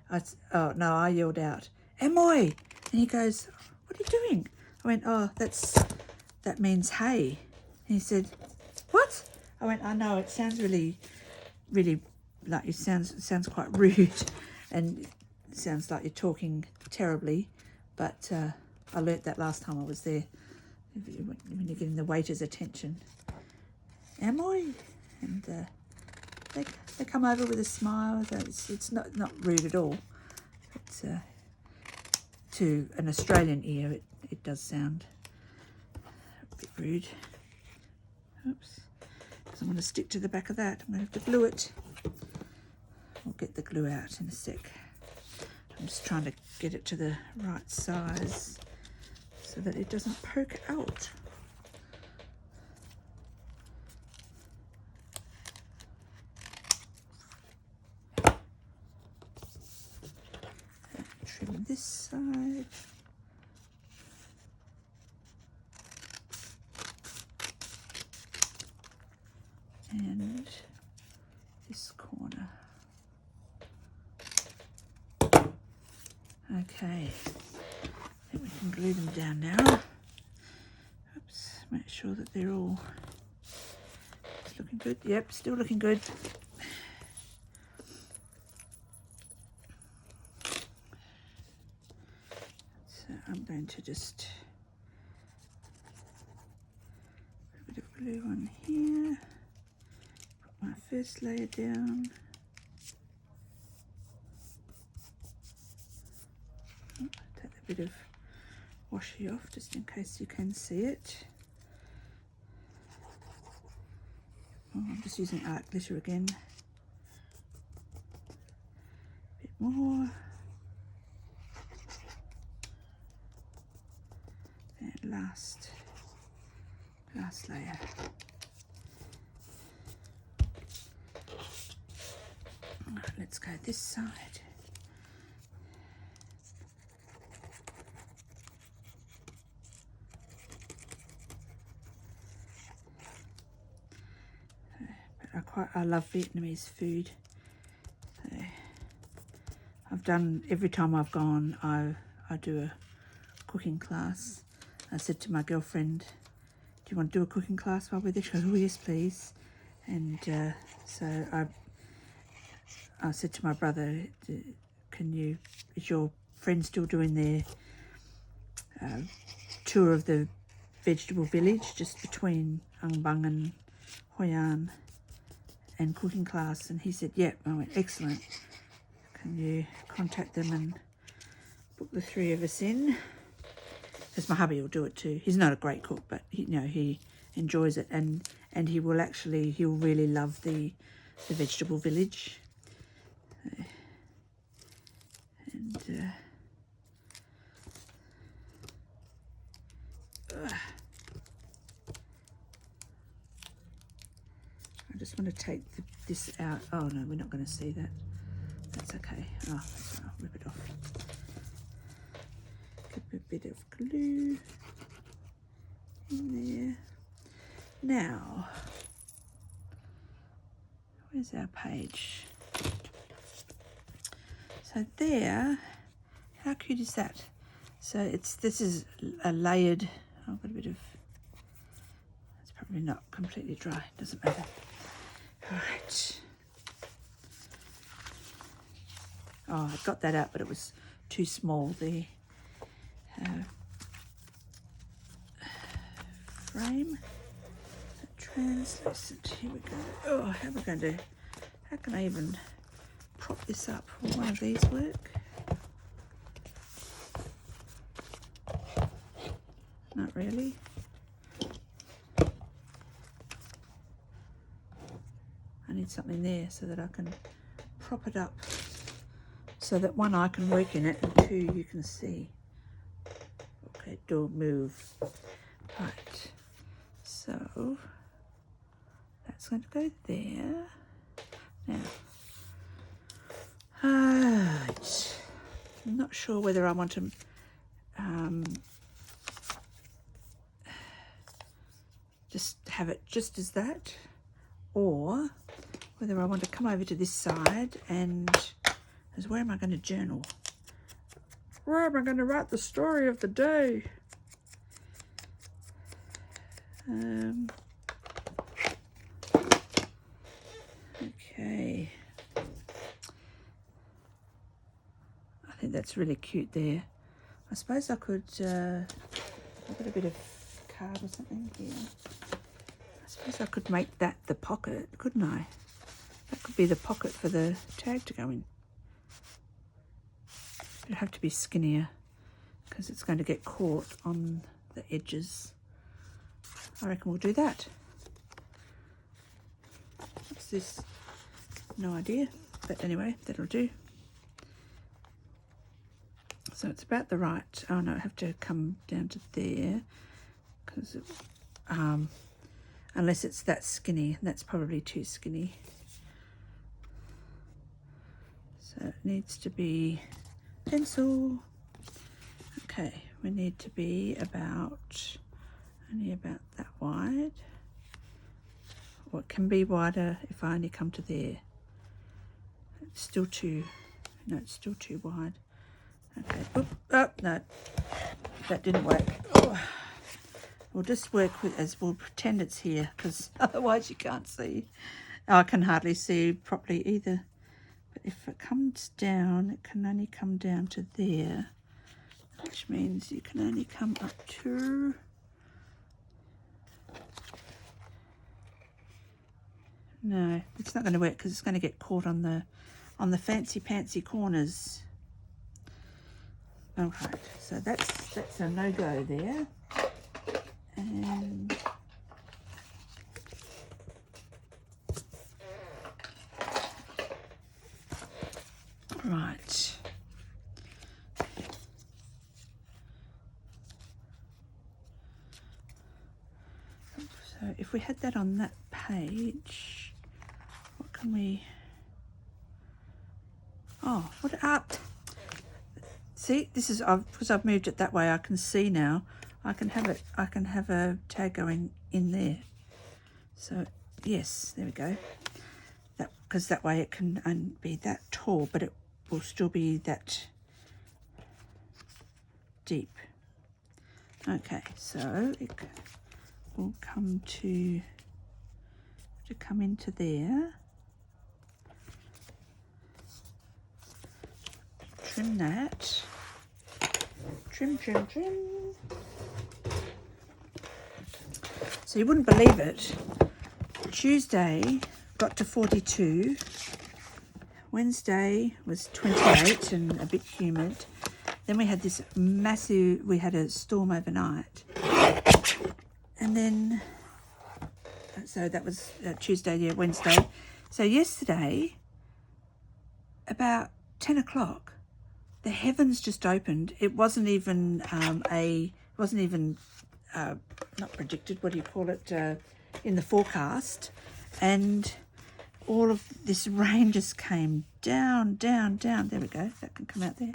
I yelled out, Amoy. And he goes, what are you doing? I went, oh, that means hey. And he said, what? I went, I know, it sounds really, really, like it sounds quite rude, and it sounds like you're talking terribly, but I learnt that last time I was there, when you're getting the waiter's attention. Amoy. And they come over with a smile. It's not rude at all. It's, to an Australian ear, it does sound a bit rude. Oops. Because I'm going to stick to the back of that. I'm going to have to glue it. I'll get the glue out in a sec. I'm just trying to get it to the right size so that it doesn't poke out. Trim this side. And this corner. Okay, I think we can glue them down now. Oops, make sure that they're all looking good. Yep, still looking good. So I'm going to just put a bit of glue on here. Put my first layer down. Take a bit of washi off just in case you can see it. Oh, I'm just using art glitter again. A bit more. And last layer. Right, let's go this side. I love Vietnamese food. So I've done, every time I've gone, I do a cooking class. I said to my girlfriend, do you want to do a cooking class while we're there? She goes, oh yes please. And so I said to my brother, is your friend still doing their tour of the vegetable village just between Ang Bang and Hoi An, and cooking class? And he said, yep. I went, excellent. Can you contact them and book the three of us in? Because my hubby will do it too. He's not a great cook, but he enjoys it, and he'll really love the vegetable village. And I just want to take this out. Oh no, we're not going to see that. That's okay. Oh, that's right. I'll rip it off. Give a bit of glue in there. Now, where's our page? So there, how cute is that? So this is a layered. I've got a bit of. It's probably not completely dry. Doesn't matter. Right. Oh, I got that out, but it was too small. The frame, translucent. Here we go. Oh, how can I even prop this up? Will one of these work? Not really. I need something there so that I can prop it up, so that one, I can work in it, and two, you can see. Okay, don't move. Right, so that's going to go there. Now, right, I'm not sure whether I want to just have it just as that, or whether I want to come over to this side and, where am I going to journal? Where am I going to write the story of the day? Okay. I think that's really cute there. I suppose I could I've got a bit of card or something here. I suppose I could make that the pocket, couldn't I? That could be the pocket for the tag to go in. It'd have to be skinnier because it's going to get caught on the edges. I reckon we'll do that. What's this? No idea. But anyway, that'll do. So it's about the right. Oh no, I have to come down to there because unless it's that skinny, that's probably too skinny. So it needs to be pencil. Okay, we need to be only about that wide. Or it can be wider if I only come to there. It's still too wide. Okay, oop, oh, no, that didn't work. Oh. We'll just work with, as we'll pretend it's here, because otherwise you can't see. Oh, I can hardly see properly either. But if it comes down, it can only come down to there, which means you can only come up to... No, it's not going to work because it's going to get caught on the fancy corners. All right, so that's a no-go there. And right. So if we had that on that page, what can we... Oh, what up? See, this is because I've moved it that way. I can see now. I can have a tag going in there. So yes, there we go. That because that way it can be that tall, but it will still be that deep. Okay, so it will come to come into there. Trim that. Trim. So you wouldn't believe it. Tuesday got to 42. Wednesday was 28 and a bit humid. Then we had this massive, we had a storm overnight. And then, so that was Tuesday, yeah, Wednesday. So yesterday, about 10 o'clock, the heavens just opened. It wasn't even not predicted, what do you call it, in the forecast. And all of this rain just came down. There we go, that can come out there.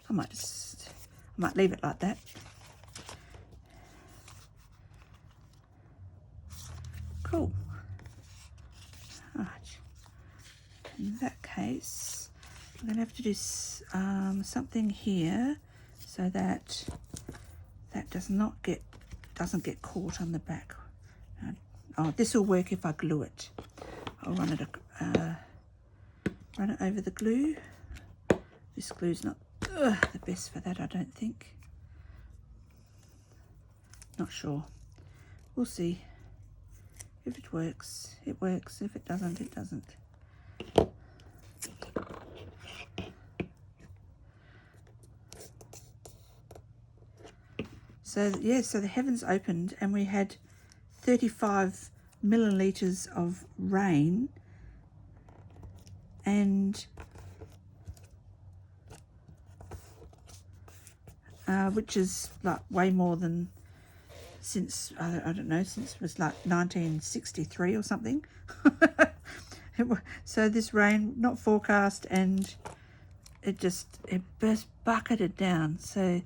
I might leave it like that. Cool. Right. In that case, I'm going to have to do something here so that doesn't get caught on the back. Oh, this will work if I glue it. I'll run it over the glue. This glue's not the best for that, I don't think. Not sure. We'll see. If it works, it works. If it doesn't, it doesn't. So yeah, so the heavens opened and we had 35 milliliters of rain, and which is like way more than since I don't know, since it was like 1963 or something. So this rain not forecast, and it burst bucketed down. So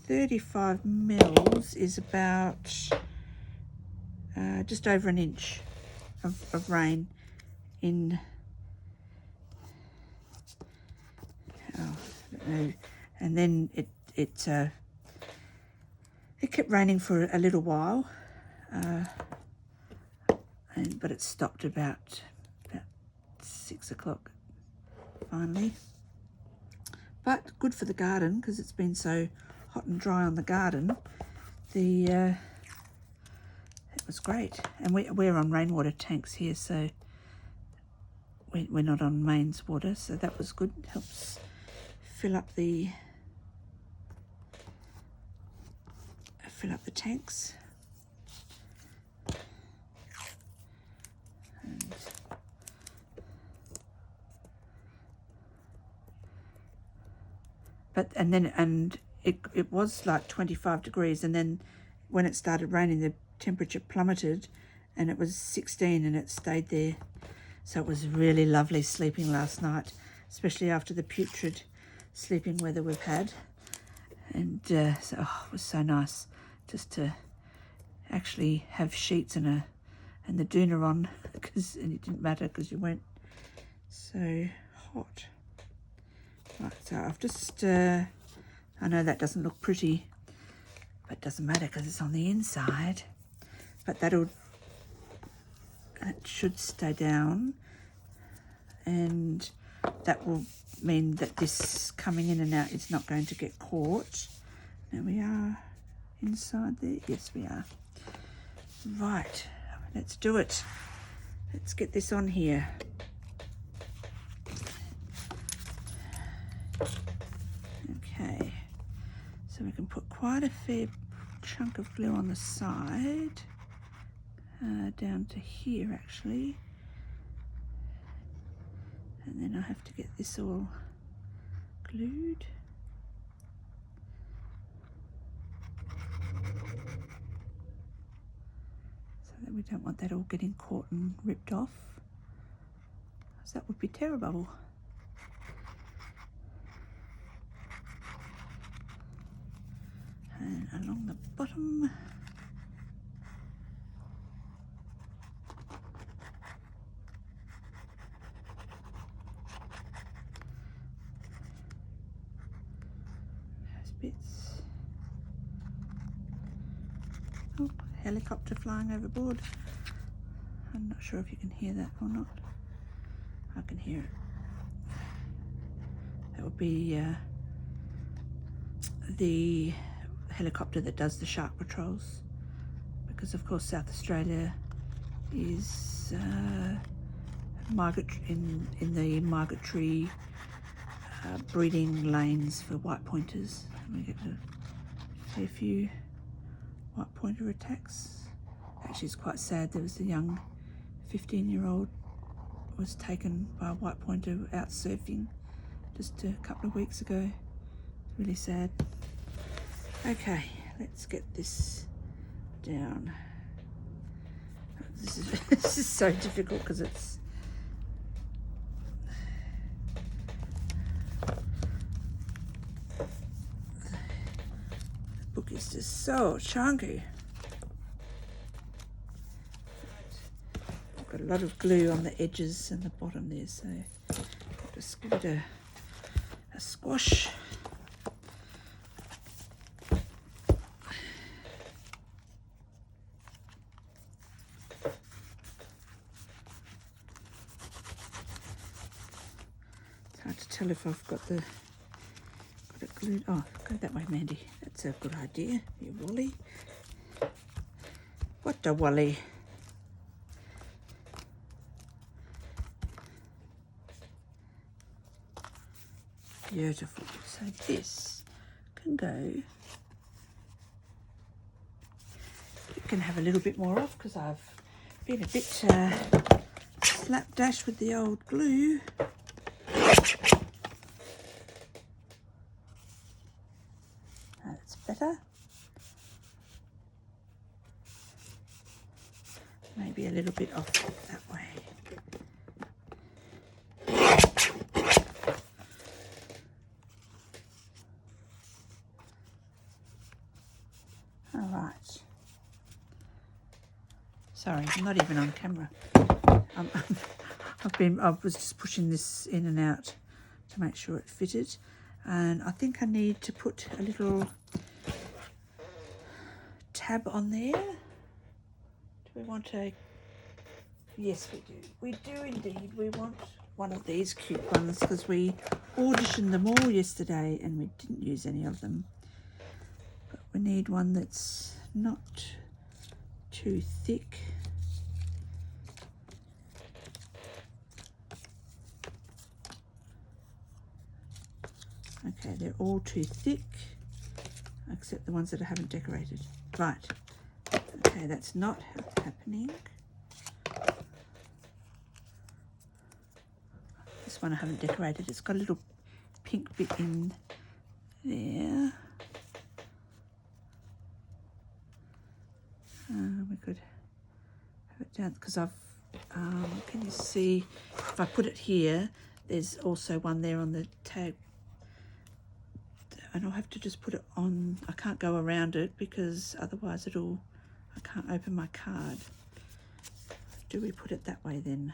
35 mils is about just over an inch of rain in, oh, I don't know, and then it kept raining for a little while, but it stopped about 6 o'clock finally. But good for the garden, because it's been so hot and dry on the garden. It was great, and we're on rainwater tanks here, so we're not on mains water, so that was good. Helps fill up the tanks. And it was like 25 degrees, and then when it started raining, the temperature plummeted, and it was 16, and it stayed there. So it was really lovely sleeping last night, especially after the putrid sleeping weather we've had. And it was so nice just to actually have sheets and the doona on, and it didn't matter because you weren't so hot. Right, so I've just, I know that doesn't look pretty, but it doesn't matter because it's on the inside. But that should stay down, and that will mean that this coming in and out is not going to get caught. Now we are inside there. Yes, we are. Right, let's do it. Let's get this on here. Okay, so we can put quite a fair chunk of glue on the side, down to here actually, and then I have to get this all glued. So that we don't want that all getting caught and ripped off, because that would be terrible. And along the bottom. Those bits. Oh, helicopter flying overboard. I'm not sure if you can hear that or not. I can hear it. That would be the helicopter that does the shark patrols, because of course South Australia is in the migratory breeding lanes for white pointers. We get a fair few white pointer attacks. Actually, it's quite sad. There was a young 15-year-old was taken by a white pointer out surfing just a couple of weeks ago. It's really sad. Okay, let's get this down. This is so difficult because it's the book is just so chunky. I've got a lot of glue on the edges and the bottom there, so I'll just give it a squash. Hard to tell if I've got it glued. Oh, go that way, Mandy. That's a good idea. You Wally. What a Wally. Beautiful. So this can go. It can have a little bit more off because I've been a bit slapdash with the old glue. That's better. Maybe a little bit off that way. All right. Sorry, I'm not even on camera. I was just pushing this in and out to make sure it fitted. And I think I need to put a little tab on there. Do we want a... Yes, we do. We do indeed. We want one of these cute ones because we auditioned them all yesterday and we didn't use any of them. But we need one that's not too thick. Okay, they're all too thick, except the ones that I haven't decorated. Right. Okay, that's not happening. This one I haven't decorated. It's got a little pink bit in there. We could have it down because I've, can you see, if I put it here, there's also one there on the tag. And I'll have to just put it on. I can't go around it because otherwise I can't open my card. Do we put it that way then?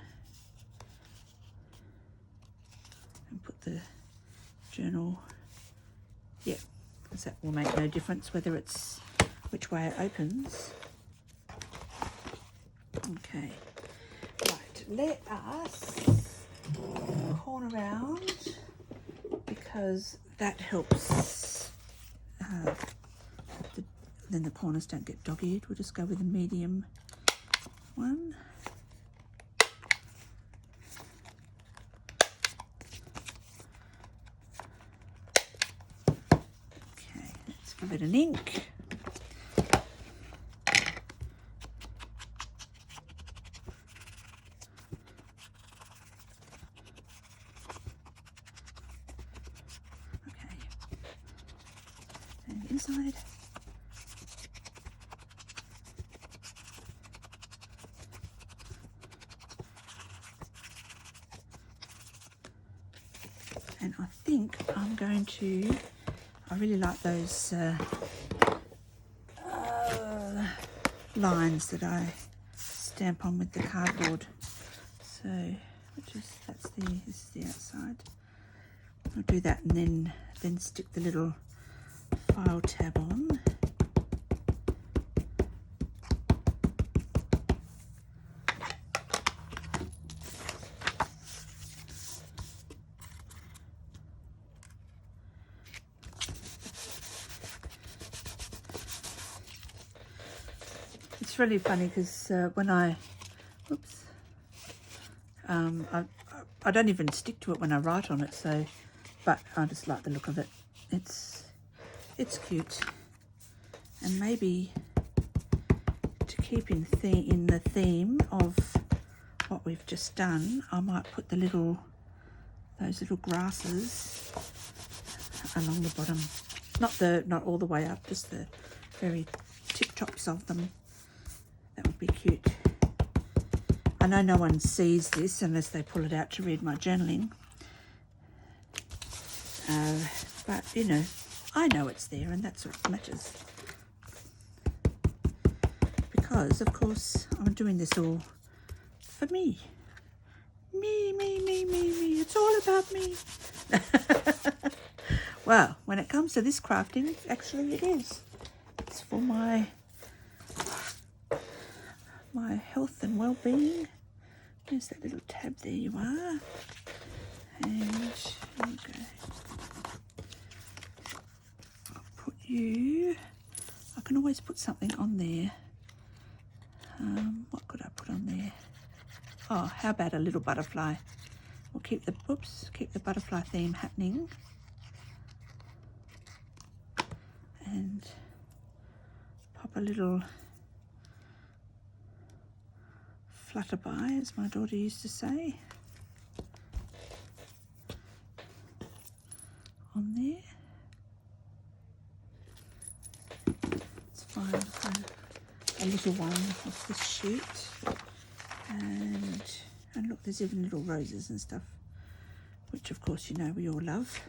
And put the journal, yeah, because that will make no difference whether it's which way it opens. Okay, right, let us corn around because that helps. Then the corners don't get dog-eared. We'll just go with a medium one. Okay, let's give it an ink. Okay, and inside. And I think I'm going to, I really like those lines that I stamp on with the cardboard. So, this is the outside. I'll do that and then stick the little file tab on. It's really funny because when I don't even stick to it when I write on it, so, but I just like the look of it. It's cute, and maybe to keep in the theme of what we've just done, I might put those little grasses along the bottom, not all the way up, just the very tip tops of them. That would be cute. I know no one sees this unless they pull it out to read my journaling. But, you know, I know it's there and that's what matters. Because, of course, I'm doing this all for me. Me. It's all about me. Well, when it comes to this crafting, actually it is. It's for my health and well-being. There's that little tab, there you are. And there you go. I'll put you, I can always put something on there. What could I put on there? Oh, how about a little butterfly? We'll keep the butterfly theme happening. And pop a little flutterby, as my daughter used to say, on there. It's fine for a little one off this sheet. And look, there's even little roses and stuff, which of course you know we all love.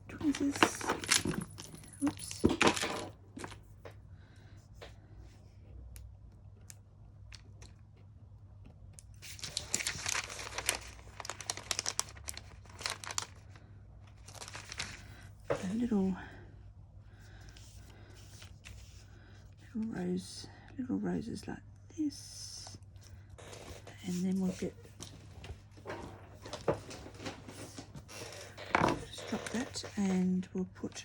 Tweezers. Oops. a little roses like this, and then we'll get, just drop that, and we'll put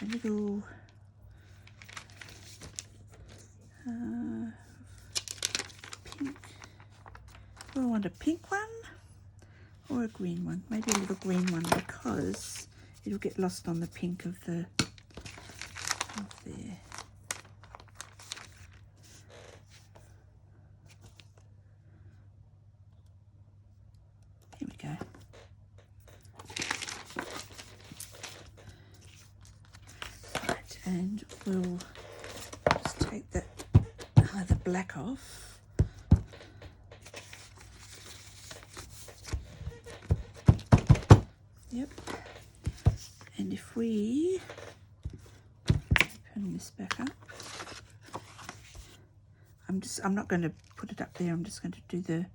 a little pink. Do I want a pink one or a green one? Maybe a little green one, because it'll get lost on the pink of the there. Here we go. Right, and we'll just take the black off. Yep. And if we open this back up, I'm not going to put it up there. I'm just going to do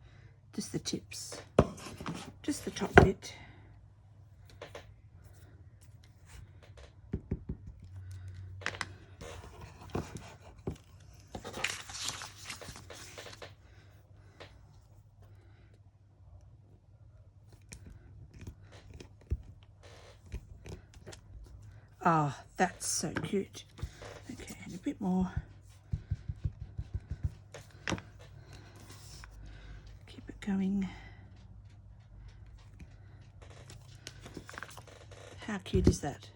just the tips, just the top bit. Oh, that's so cute. Okay, and a bit more. Keep it going. How cute is that?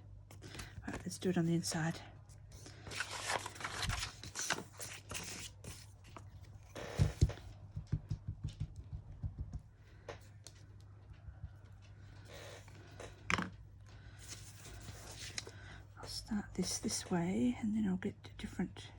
All right, let's do it on the inside. Start this way, and then I'll get to different.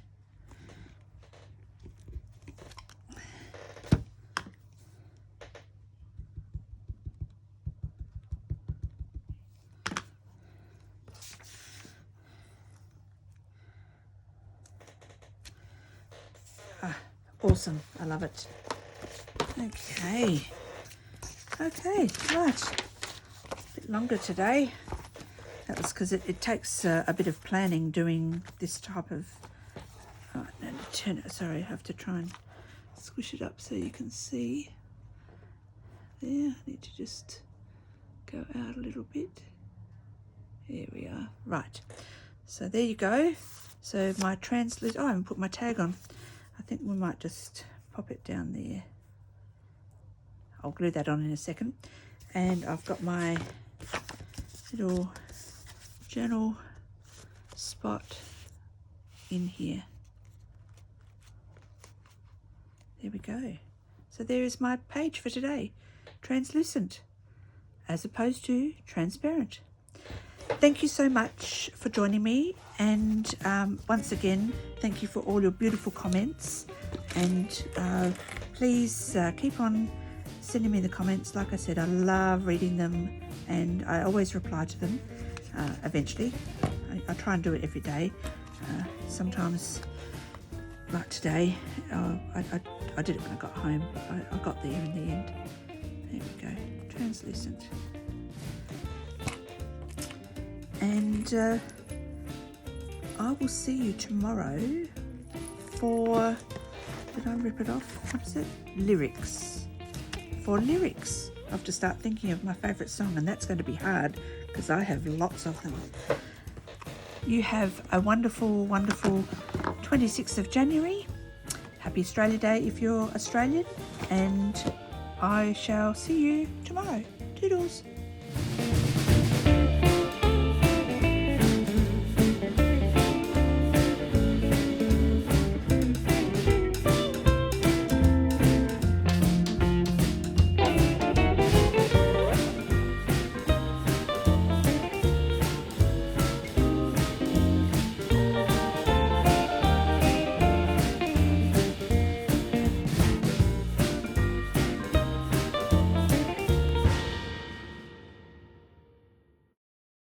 Awesome, I love it. Okay, right. A bit longer today. That was because it takes a bit of planning doing this type of, no, turn it, sorry, I have to try and squish it up so you can see. There, I need to just go out a little bit. There we are, right. So there you go. So my translate, oh, I haven't put my tag on. I think we might just pop it down there. I'll glue that on in a second. And I've got my little journal spot in here. There we go. So there is my page for today. Translucent as opposed to transparent. Thank you so much for joining me, and once again, thank you for all your beautiful comments, and please keep on sending me the comments. Like I said, I love reading them, and I always reply to them eventually. I try and do it every day. Sometimes, like today, I did it when I got home, but I got there in the end. There we go, translucent. And I will see you tomorrow for, did I rip it off? What's it? Lyrics. For lyrics. I have to start thinking of my favourite song, and that's going to be hard because I have lots of them. You have a wonderful, wonderful 26th of January. Happy Australia Day if you're Australian, and I shall see you tomorrow. Toodles.